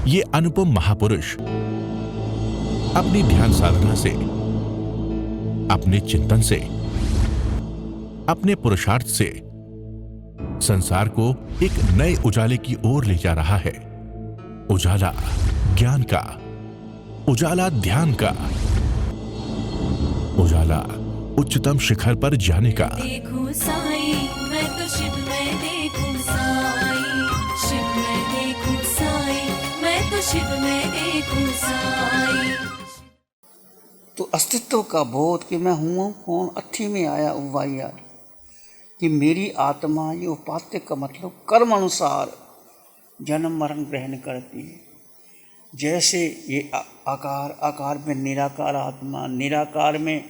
ये अनुपम महापुरुष अपनी ध्यान साधना से, अपने चिंतन से, अपने पुरुषार्थ से संसार को एक नए उजाले की ओर ले जा रहा है। उजाला ज्ञान का, उजाला ध्यान का, उजाला उच्चतम शिखर पर जाने का। देखूं साई, मैं तो शिव में देखूं साई, शिव में देखूं साई, मैं तो शिव में देखूं साई। तो अस्तित्व का बोध कि मैं हूँ कौन, अथी में आया उवाइया, कि मेरी आत्मा ये उपात्य का मतलब कर्म अनुसार जन्म मरण ग्रहण करती है। जैसे ये आकार, आकार में निराकार आत्मा, निराकार में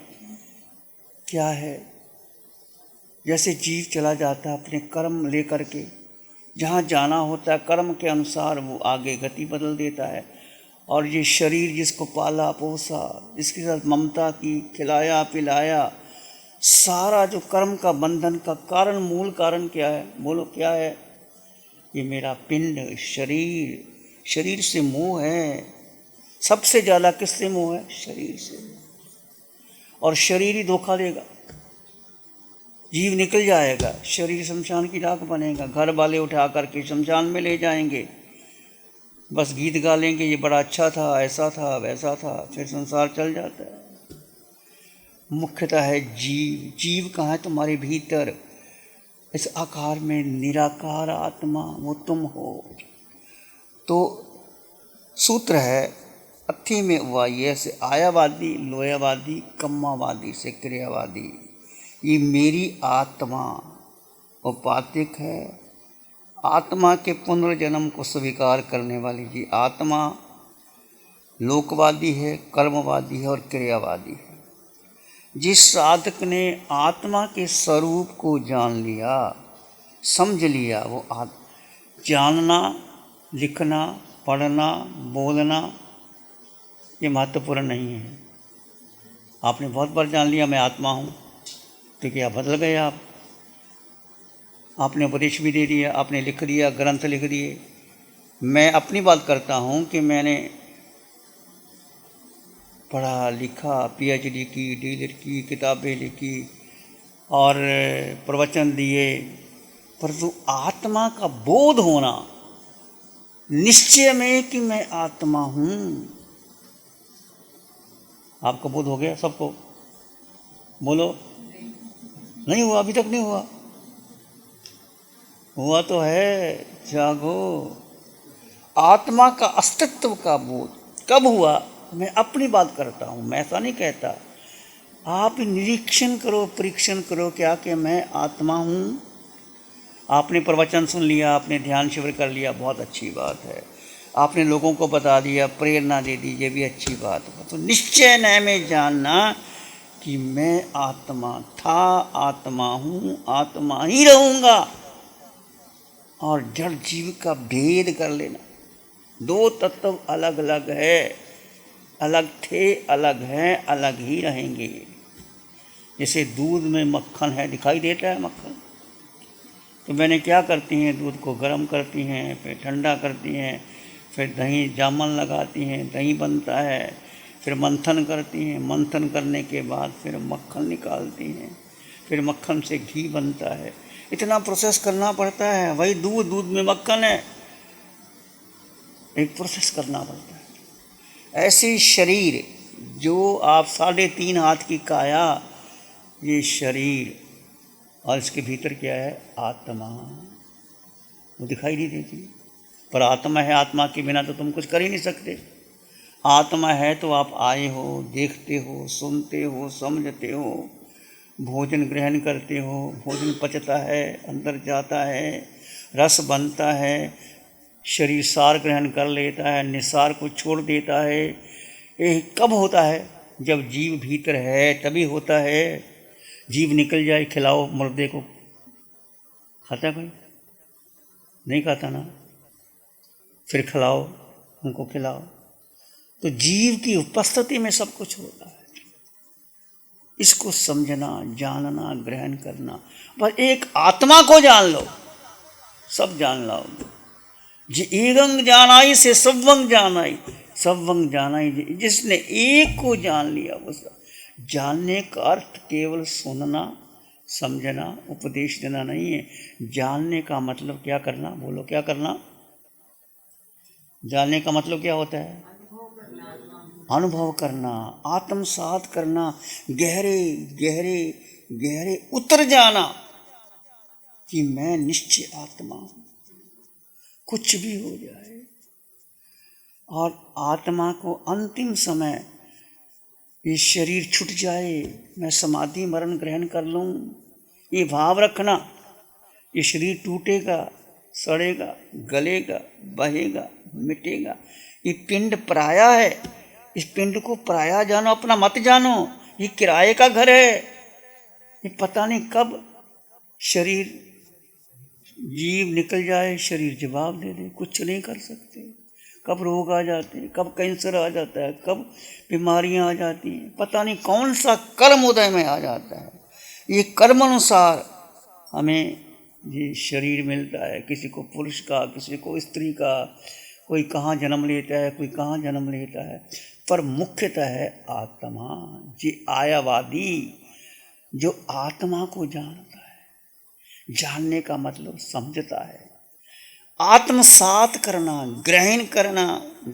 क्या है, जैसे जीव चला जाता है अपने कर्म लेकर के, जहाँ जाना होता है कर्म के अनुसार वो आगे गति बदल देता है। और ये शरीर जिसको पाला पोसा, जिसके साथ ममता की, खिलाया पिलाया, सारा जो कर्म का बंधन का कारण, मूल कारण क्या है, बोलो क्या है? ये मेरा पिंड शरीर, शरीर से मोह है। सबसे ज़्यादा किससे मोह है? शरीर से। और शरीर ही धोखा देगा, जीव निकल जाएगा, शरीर शमशान की राख बनेगा। घर वाले उठा करके शमशान में ले जाएंगे, बस गीत गा लेंगे, ये बड़ा अच्छा था, ऐसा था, वैसा था, फिर संसार चल जाता है। मुख्यतः है जीव। जीव कहाँ है? तुम्हारे भीतर, इस आकार में निराकार आत्मा, वो तुम हो। तो सूत्र है अथी में हुआ ये से आयावादी, लोयावादी, कम्मावादी से क्रियावादी। ये मेरी आत्मा उपाधिक है। आत्मा के पुनर्जन्म को स्वीकार करने वाली जी आत्मा लोकवादी है, कर्मवादी है और क्रियावादी है। जिस साधक ने आत्मा के स्वरूप को जान लिया, समझ लिया, वो जानना, लिखना, पढ़ना, बोलना ये महत्वपूर्ण नहीं है। आपने बहुत बार जान लिया मैं आत्मा हूँ, तो क्या बदल गए आप? आपने उपदेश भी दे दिया, आपने लिख दिया, ग्रंथ लिख दिए। मैं अपनी बात करता हूँ कि मैंने पढ़ा लिखा, पीएचडी की, डीलिट की, किताबें लिखी और प्रवचन दिए, परंतु आत्मा का बोध होना, निश्चय में कि मैं आत्मा हूँ। आपको बोध हो गया सबको? बोलो। नहीं हुआ? अभी तक नहीं हुआ? हुआ तो है, जागो। आत्मा का अस्तित्व का बोध कब हुआ? मैं अपनी बात करता हूँ, मैं ऐसा नहीं कहता। आप निरीक्षण करो, परीक्षण करो क्या कि मैं आत्मा हूँ। आपने प्रवचन सुन लिया, आपने ध्यान शिविर कर लिया, बहुत अच्छी बात है। आपने लोगों को बता दिया, प्रेरणा दे दी, ये भी अच्छी बात है। तो निश्चय न में जानना कि मैं आत्मा था, आत्मा हूँ, आत्मा ही रहूँगा। और जड़ जीव का भेद कर लेना। दो तत्व अलग अलग है, अलग थे, अलग हैं, अलग ही रहेंगे। जैसे दूध में मक्खन है, दिखाई देता है मक्खन, तो मैंने क्या करती हैं, दूध को गर्म करती हैं, फिर ठंडा करती हैं, फिर दही जामन लगाती हैं, दही बनता है, फिर मंथन करती हैं, मंथन करने के बाद फिर मक्खन निकालती हैं, फिर मक्खन से घी बनता है। इतना प्रोसेस करना पड़ता है। वही दूध, दूध में मक्खन है, एक प्रोसेस करना पड़ता है। ऐसे शरीर जो आप 3.5 हाथ की काया, ये शरीर, और इसके भीतर क्या है? आत्मा। वो दिखाई नहीं देती, पर आत्मा है। आत्मा के बिना तो तुम कुछ कर ही नहीं सकते। आत्मा है तो आप आए हो, देखते हो, सुनते हो, समझते हो, भोजन ग्रहण करते हो, भोजन पचता है, अंदर जाता है, रस बनता है, शरीर सार ग्रहण कर लेता है, निसार को छोड़ देता है। ये कब होता है? जब जीव भीतर है तभी होता है। जीव निकल जाए, खिलाओ मुर्दे को, खाता कोई? नहीं खाता ना। फिर खिलाओ, उनको खिलाओ। तो जीव की उपस्थिति में सब कुछ होता है। इसको समझना, जानना, ग्रहण करना। बस एक आत्मा को जान लो, सब जान लो। जी एकंग जानाई से सबवंग जानाई, सबवंग जानाई, जिसने एक को जान लिया। वो जानने का अर्थ केवल सुनना समझना उपदेश देना नहीं है। जानने का मतलब क्या करना, बोलो क्या करना? जानने का मतलब क्या होता है? अनुभव करना, आत्मसात करना, गहरे गहरे गहरे उतर जाना कि मैं निश्चय आत्मा हूं, कुछ भी हो जाए। और आत्मा को अंतिम समय ये शरीर छूट जाए, मैं समाधि मरण ग्रहण कर लूं, ये भाव रखना। ये शरीर टूटेगा, सड़ेगा, गलेगा, बहेगा, मिटेगा। ये पिंड पराया है, इस पिंड को पराया जानो, अपना मत जानो। ये किराए का घर है, ये पता नहीं कब शरीर जीव निकल जाए, शरीर जवाब दे दे, कुछ नहीं कर सकते। कब रोग आ जाते हैं, कब कैंसर आ जाता है, कब बीमारियां आ जाती हैं, पता नहीं कौन सा कर्म उदय में आ जाता है। ये कर्म अनुसार हमें ये शरीर मिलता है, किसी को पुरुष का, किसी को स्त्री का, कोई कहाँ जन्म लेता है, कोई कहाँ जन्म लेता है, पर मुख्यतः है आत्मा। ये आयावादी जो आत्मा को जानता है, जानने का मतलब समझता है, आत्मसात करना, ग्रहण करना,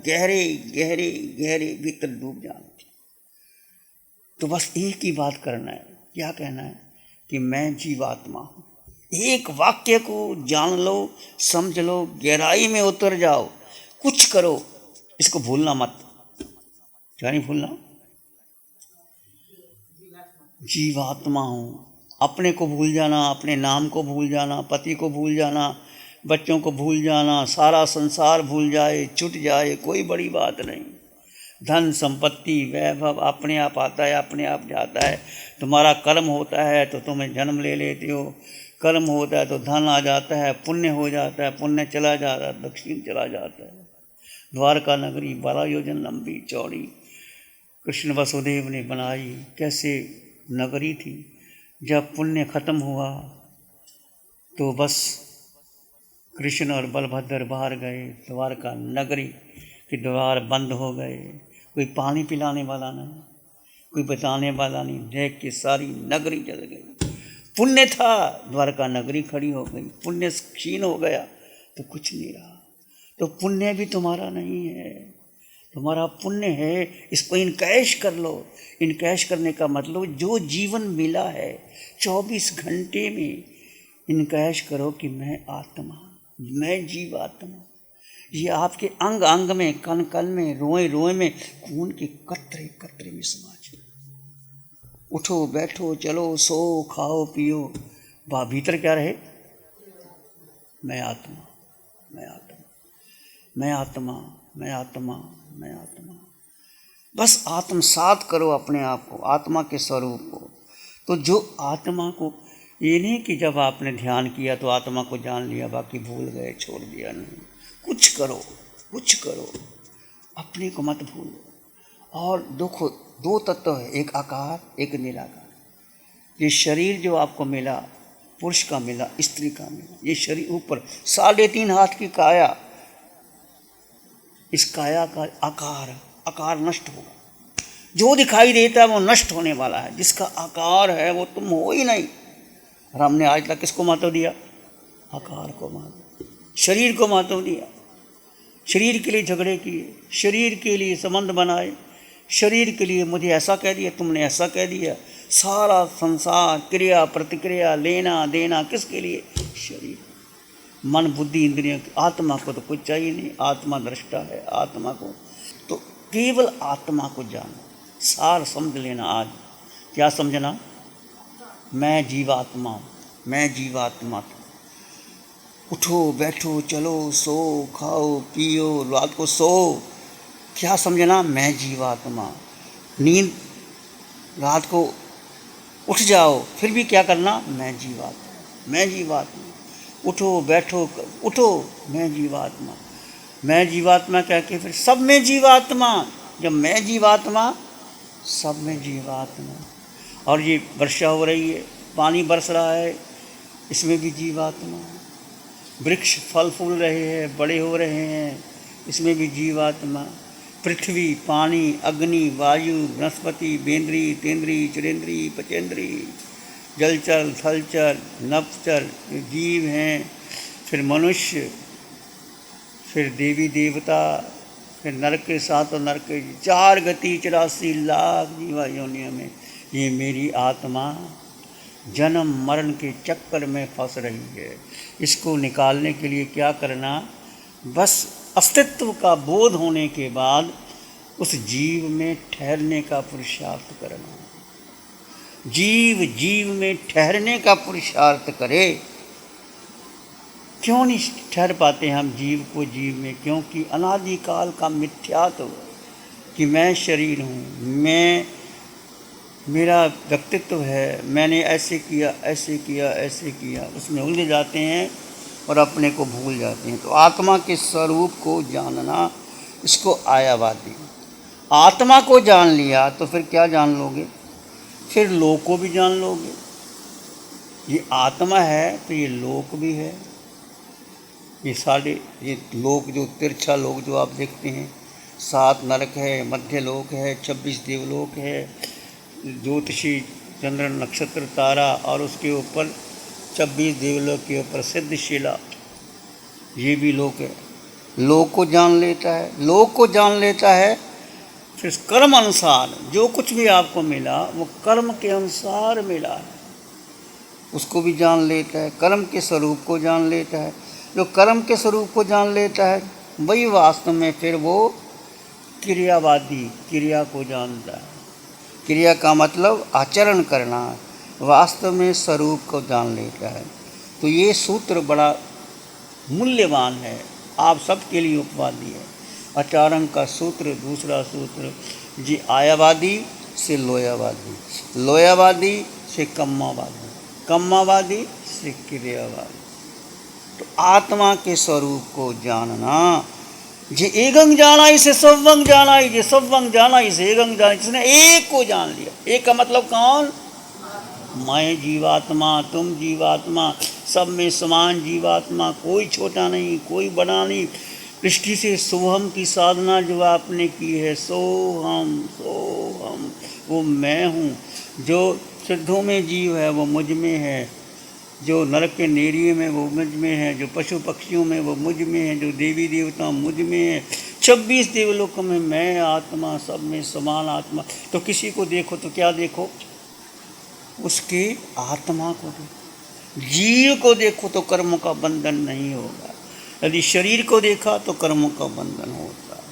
गहरे गहरे गहरे भीतर डूब जाना। तो बस एक ही बात करना है, क्या कहना है? कि मैं जीवात्मा हूँ। एक वाक्य को जान लो, समझ लो, गहराई में उतर जाओ, कुछ करो, इसको भूलना मत। क्या नहीं भूलना? जीवात्मा हूँ। अपने को भूल जाना, अपने नाम को भूल जाना, पति को भूल जाना, बच्चों को भूल जाना, सारा संसार भूल जाए, छूट जाए, कोई बड़ी बात नहीं। धन संपत्ति वैभव अपने आप आता है, अपने आप जाता है। तुम्हारा कर्म होता है तो तुम्हें जन्म ले लेते हो, कर्म होता है तो धन आ जाता है, पुण्य हो जाता है, पुण्य चला जाता है, दक्षिण चला जाता है। द्वारका नगरी 12 योजन लंबी चौड़ी कृष्ण वसुदेव ने बनाई, कैसे नगरी थी। जब पुण्य खत्म हुआ तो बस कृष्ण और बलभद्र बाहर गए, द्वारका नगरी के द्वार बंद हो गए। कोई पानी पिलाने वाला नहीं, कोई बताने वाला नहीं, देख के सारी नगरी जल गई। पुण्य था, द्वारका नगरी खड़ी हो गई। पुण्य क्षीण हो गया तो कुछ नहीं रहा। तो पुण्य भी तुम्हारा नहीं है, तुम्हारा पुण्य है, इसको इनकैश कर लो। इनकैश करने का मतलब जो जीवन मिला है 24 घंटे में इनकैश करो कि मैं आत्मा, मैं जीवात्मा। ये आपके अंग अंग में, कण कण में, रोए रोए में, खून के कतरे कतरे में समा जाए। उठो बैठो चलो सो खाओ पियो, भीतर क्या रहे? मैं आत्मा, मैं आत्मा, मैं आत्मा, मैं आत्मा, मैं आत्मा। बस आत्मसात करो अपने आप को, आत्मा के स्वरूप को। तो जो आत्मा को, ये नहीं कि जब आपने ध्यान किया तो आत्मा को जान लिया, बाकी भूल गए, छोड़ दिया, नहीं। कुछ करो, कुछ करो, अपने को मत भूलो। और देखो, 2 तत्व है, एक आकार, एक निराकार। ये शरीर जो आपको मिला, पुरुष का मिला, स्त्री का मिला, ये शरीर ऊपर 3.5 हाथ की काया, इस काया का आकार, आकार नष्ट होगा। जो दिखाई देता है वो नष्ट होने वाला है, जिसका आकार है वो तुम हो ही नहीं। और हमने आज तक किसको महत्व दिया? आकार को महत्व, शरीर को महत्व दिया। शरीर के लिए झगड़े किए, शरीर के लिए संबंध बनाए, शरीर के लिए मुझे ऐसा कह दिया, तुमने ऐसा कह दिया। सारा संसार क्रिया प्रतिक्रिया, लेना देना, किसके लिए? शरीर, मन बुद्धि इंद्रियों। आत्मा को तो कुछ चाहिए नहीं, आत्मा दृष्टा है। आत्मा को तो केवल आत्मा को जानो, सार समझ लेना। आज क्या समझना? मैं जीवात्मा, मैं जीवात्मा। उठो बैठो चलो सो खाओ पियो, रात को सो, क्या समझना? मैं जीवात्मा। नींद, रात को उठ जाओ, फिर भी क्या करना? मैं जीवात्मा, मैं जीवात्मा। उठो बैठो उठो, मैं जीवात्मा, मैं जीवात्मा कह के फिर सब में जीवात्मा। जब मैं जीवात्मा, सब में जीवात्मा। और ये वर्षा हो रही है, पानी बरस रहा है, इसमें भी जीवात्मा। वृक्ष फल फूल रहे हैं, बड़े हो रहे हैं, इसमें भी जीवात्मा। पृथ्वी, पानी, अग्नि, वायु, वनस्पति, बेंद्री, तेंद्री, चुरेंद्री, पचेंद्री, जलचर, थलचर, नभचर जीव हैं। फिर मनुष्य, फिर देवी देवता, फिर नरक के साथ और नरक के 4 गति 84 लाख जीवा योनियों में ये मेरी आत्मा जन्म मरण के चक्कर में फंस रही है। इसको निकालने के लिए क्या करना? बस अस्तित्व का बोध होने के बाद उस जीव में ठहरने का पुरुषार्थ करना। जीव जीव में ठहरने का पुरुषार्थ करे। क्यों नहीं ठहर पाते हम जीव को जीव में? क्योंकि अनादिकाल का मिथ्यात्व कि मैं शरीर हूँ, मैं मेरा व्यक्तित्व है, मैंने ऐसे किया ऐसे किया ऐसे किया, उसमें उलझ जाते हैं और अपने को भूल जाते हैं। तो आत्मा के स्वरूप को जानना, इसको आयावादी। आत्मा को जान लिया तो फिर क्या जान लोगे? फिर लोक को भी जान लोगे। ये आत्मा है तो ये लोक भी है। ये लोक जो तिरछा लोक जो आप देखते हैं, 7 नरक है, मध्य लोक है, 26 देवलोक है, ज्योतिषी चंद्र नक्षत्र तारा और उसके ऊपर 26 देवलोक के ऊपर सिद्ध शिला, ये भी लोक है। लोक को जान लेता है, लोक को जान लेता है, फिर कर्म अनुसार जो कुछ भी आपको मिला वो कर्म के अनुसार मिला है, उसको भी जान लेता है। कर्म के स्वरूप को जान लेता है। जो कर्म के स्वरूप को जान लेता है वही वास्तव में फिर वो क्रियावादी, क्रिया को जानता है। क्रिया का मतलब आचरण करना, वास्तव में स्वरूप को जान लेता है। तो ये सूत्र बड़ा मूल्यवान है, आप सबके लिए उपवादी है। आचरण का सूत्र, दूसरा सूत्र जी आयावादी से लोयावादी, लोयावादी से कम्मावादी, कम्मावादी से क्रियावादी। तो आत्मा के स्वरूप को जानना, जे एकंग जाना इसे सवंग जाना, जे सवंग जाना इसे एकंग जाना, जिसने एक को जान लिया। एक का मतलब कौन? मैं जीवात्मा, तुम जीवात्मा, सब में समान जीवात्मा, कोई छोटा नहीं कोई बड़ा नहीं। दृष्टि से सोहम की साधना जो आपने की है, सोहम सोहम, वो मैं हूँ। जो सिद्धों में जीव है वो मुझ में है, जो नरक के नेरिये में वो मुझ में है, जो पशु पक्षियों में वो मुझ में है, जो देवी देवता मुझ में है, 26 देवलोकों में मैं आत्मा, सब में समान आत्मा। तो किसी को देखो तो क्या देखो? उसकी आत्मा को देखो। जीव को देखो तो कर्मों का बंधन नहीं होगा। यदि शरीर को देखा तो कर्मों का बंधन होता है।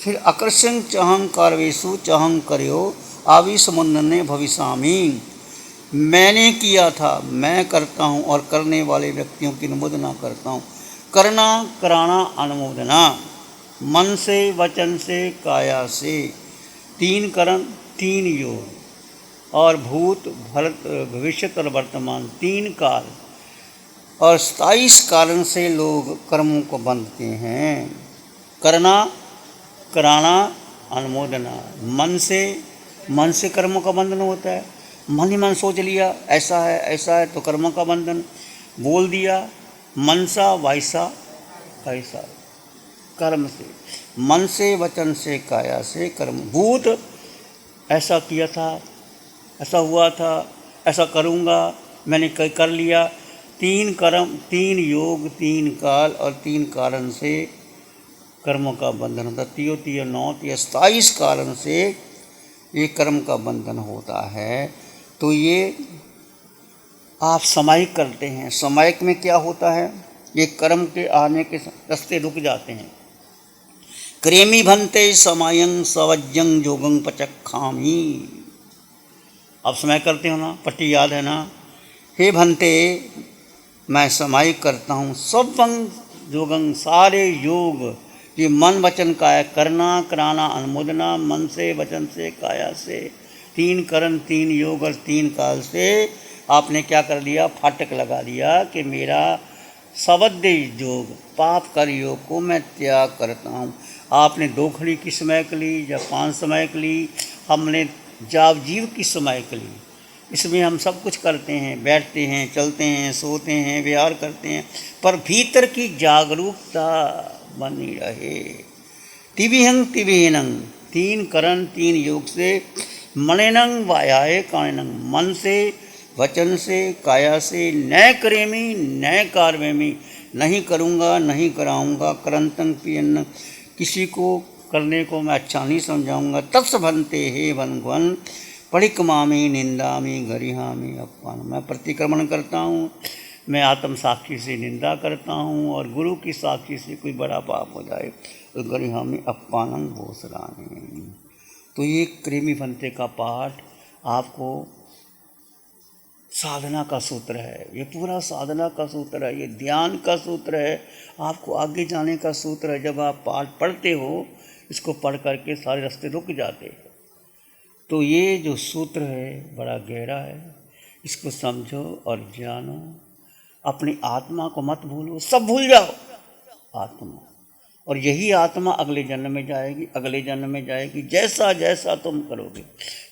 फिर आकर्षण चाहं कारवेशु चाहं कर्यो आविष मुन्नने भविष्यामि। मैंने किया था, मैं करता हूँ और करने वाले व्यक्तियों की अनुमोदना करता हूँ। करना, कराना, अनुमोदना, मन से, वचन से, काया से। 3 कर्म, 3 योग और भूत, भविष्य और वर्तमान, 3 काल और 27 कारण से लोग कर्मों को बांधते हैं। करना, कराना, अनुमोदना। मन से कर्मों का बंधन होता है। मन ही मन सोच लिया ऐसा है तो कर्मों का बंधन। बोल दिया मनसा वायसा ऐसा, कर्म से। मन से, वचन से, काया से, कर्म। भूत, ऐसा किया था, ऐसा हुआ था, ऐसा करूँगा, मैंने कर लिया। 3 कर्म, 3 योग, 3 काल और 3 कारण से कर्मों का बंधन होता है। 3 9 27 कारण से ये कर्म का बंधन होता है। तो ये आप समायिक करते हैं। समायिक में क्या होता है? ये कर्म के आने के रास्ते रुक जाते हैं। क्रेमी भंते समायं सवज्जं जोगं पचक्खामी। आप समय करते हो ना, पट्टी याद है ना? हे भंते, मैं समायिक करता हूँ। सवंग जोगं, सारे योग, ये मन वचन काया, करना, कराना, अनुमोदना, मन से, वचन से, काया से। 3 कर्म, 3 योग और 3 काल से आपने क्या कर लिया? फाटक लगा दिया कि मेरा सवद्य योग, पाप कर योग को मैं त्याग करता हूँ। आपने 2 घड़ी की समय के ली या 5 समय के ली, हमने जावजीव की समय के ली। इसमें हम सब कुछ करते हैं, बैठते हैं, चलते हैं, सोते हैं, विहार करते हैं, पर भीतर की जागरूकता बनी रहे। तिविहंग तिविहीनंग, 3 करण 3 योग से, मनेनंग वायाय कायनंग, मन से, वचन से, काया से, न करेमी न कारवेमी, नहीं करूँगा, नहीं कराऊँगा, करंतंग पियन्न, किसी को करने को मैं अच्छा नहीं समझाऊँगा, तत्सभंते हे भनगवन, परिकमामी निंदामी गरिहामी अपमान, मैं प्रतिक्रमण करता हूँ, मैं आत्म साक्षी से निंदा करता हूँ, और गुरु की साक्षी से कोई बड़ा पाप हो जाए तो गरिहामी अपमानम भोसरानी। तो ये क्रेमी फंते का पाठ आपको साधना का सूत्र है, ये पूरा साधना का सूत्र है, ये ध्यान का सूत्र है, आपको आगे जाने का सूत्र है। जब आप पाठ पढ़ते हो, इसको पढ़ करके सारे रास्ते रुक जाते हैं। तो ये जो सूत्र है बड़ा गहरा है, इसको समझो और जानो। अपनी आत्मा को मत भूलो, सब भूल जाओ आत्मा, और यही आत्मा अगले जन्म में जाएगी, अगले जन्म में जाएगी, जैसा जैसा तुम करोगे।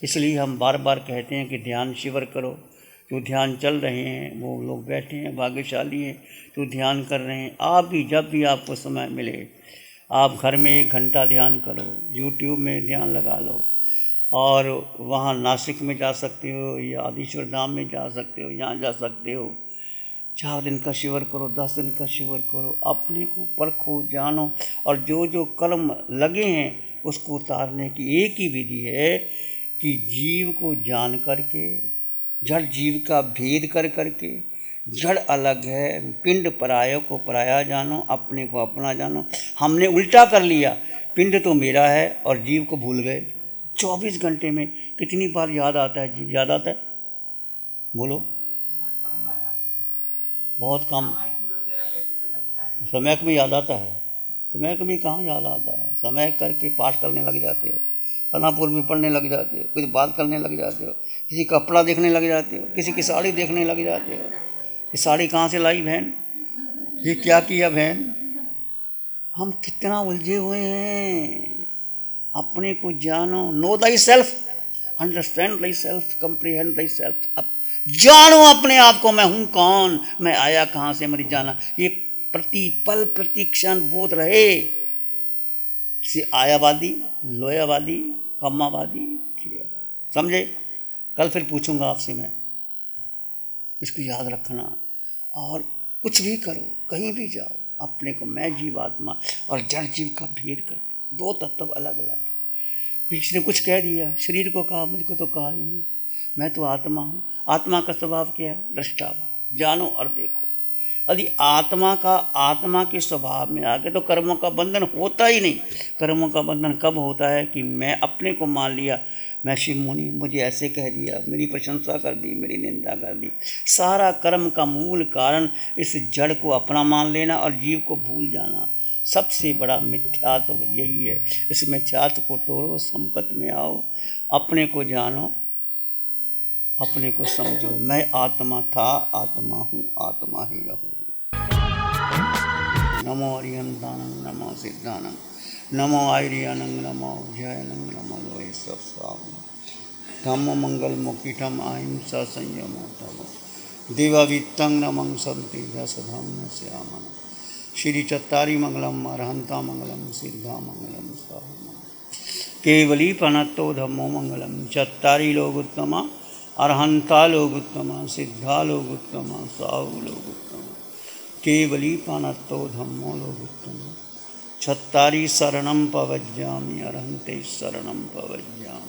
इसलिए हम बार बार कहते हैं कि ध्यान शिविर करो। जो ध्यान चल रहे हैं वो लोग बैठे हैं, भाग्यशाली हैं जो ध्यान कर रहे हैं। आप भी जब भी आपको समय मिले, आप घर में 1 घंटा ध्यान करो, यूट्यूब में ध्यान लगा लो, और वहाँ नासिक में जा सकते हो या आदिश्वर धाम में जा सकते हो, यहाँ जा सकते हो। 4 दिन का शिविर करो, 10 दिन का शिविर करो, अपने को परखो, जानो, और जो जो कर्म लगे हैं उसको उतारने की एक ही विधि है कि जीव को जान करके, जड़ जीव का भेद कर करके, जड़ अलग है, पिंड परायों को पराया जानो, अपने को अपना जानो। हमने उल्टा कर लिया, पिंड तो मेरा है और जीव को भूल गए। 24 घंटे में कितनी बार याद आता है जीव? याद आता है? बोलो। बहुत कम। समय में याद आता है? समय में कहाँ याद आता है? समय करके पाठ करने लग जाते हो, अनापुर में पढ़ने लग जाते हो, कुछ बात करने लग जाते हो, किसी कपड़ा देखने लग जाते हो, किसी की साड़ी देखने लग जाते हो। ये साड़ी कहाँ से लाई बहन? ये क्या किया बहन? हम कितना उलझे हुए हैं। अपने को जानो, no thy self, understand thy self, comprehend thy self. अब जानो अपने आप को, मैं हूँ कौन, मैं आया कहाँ से, मेरी जाना। ये प्रति पल प्रति क्षण बोध रहे। से आयावादी, लोयावादी, कम्मावादी, समझे? कल फिर पूछूंगा आपसे मैं, इसको याद रखना। और कुछ भी करो, कहीं भी जाओ, अपने को मैं जीवात्मा और जड़ जीव का भेद कर दो। 2 तत्व अलग अलग। किसी ने कुछ कह दिया, शरीर को कहा, मुझको तो कहा ही नहीं। मैं तो आत्मा हूँ। आत्मा का स्वभाव क्या है? दृष्टाभाव। जानो और देखो। यदि आत्मा के स्वभाव में आके तो कर्मों का बंधन होता ही नहीं। कर्मों का बंधन कब होता है? कि मैं अपने को मान लिया, मैं शिव मुनि, मुझे ऐसे कह दिया, मेरी प्रशंसा कर दी, मेरी निंदा कर दी। सारा कर्म का मूल कारण इस जड़ को अपना मान लेना और जीव को भूल जाना। सबसे बड़ा मिथ्यात्व यही है। इस मिथ्यात्व को तोड़ो, संकट में आओ, अपने को जानो, अपने को समझो। मैं आत्मा था, आत्मा हूँ, आत्मा ही रहूँ। नमो अरिहंतानंद, नमो सिद्धानंद, नमो आयरियानंद, नमो जयनंद, नमो लोय सब स्वाम। धम्म मंगल मुखिठम अहिंसा संयमो तव देवावित्तं नमं संति दशधम्म श्यामन। श्री चत्तारी मंगलम अरहंता मंगलम सिद्धा मंगलम स्वाहा। केवली पनत्तो धम्मो मंगलम। चत्तारी लोग उत्तमा, अरहंता लोग उत्तमा, सिद्धा लोग उत्तमा, साहु लोग उत्तमा। केवली पानत्तो धम्मो लोग उत्तमा। चत्तारी शरणं पवज्जामि, अरहंते शरणं पवज्जामि,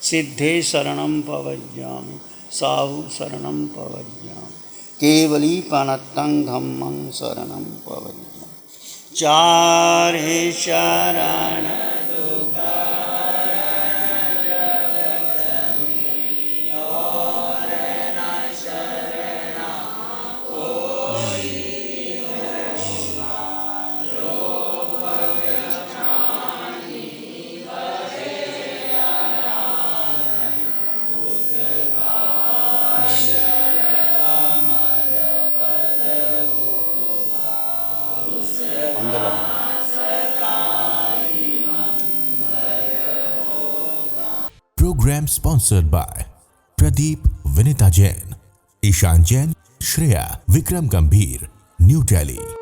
सिद्धे शरणं पवज्जामि, साहु शरणं पवज्जामि। केवली पानत्तं धम्मं शरणं पवज्जामि। चारे शरण Program sponsored by Pradeep Vinita Jain, Ishan Jain, Shreya, Vikram गंभीर, न्यू दिल्ली।